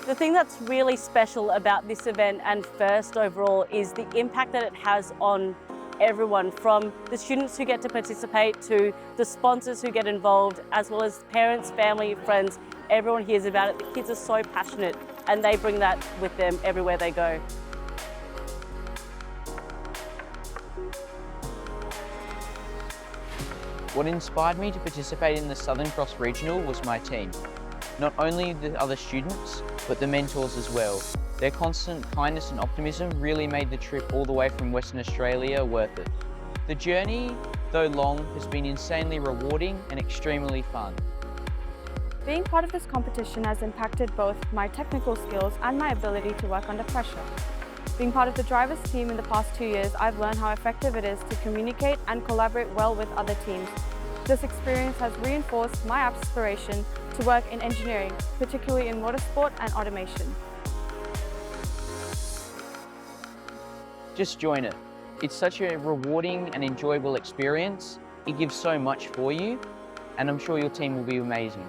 The thing that's really special about this event and FIRST overall is the impact that it has on everyone, from the students who get to participate to the sponsors who get involved, as well as parents, family, friends. Everyone hears about it. The kids are so passionate and they bring that with them everywhere they go. What inspired me to participate in the Southern Cross Regional was my team. Not only the other students, but the mentors as well. Their constant kindness and optimism really made the trip all the way from Western Australia worth it. The journey, though long, has been insanely rewarding and extremely fun. Being part of this competition has impacted both my technical skills and my ability to work under pressure. Being part of the drivers team in the past 2 years, I've learned how effective it is to communicate and collaborate well with other teams. This experience has reinforced my aspiration to work in engineering, particularly in motorsport and automation. Just join it. It's such a rewarding and enjoyable experience. It gives so much for you, and I'm sure your team will be amazing.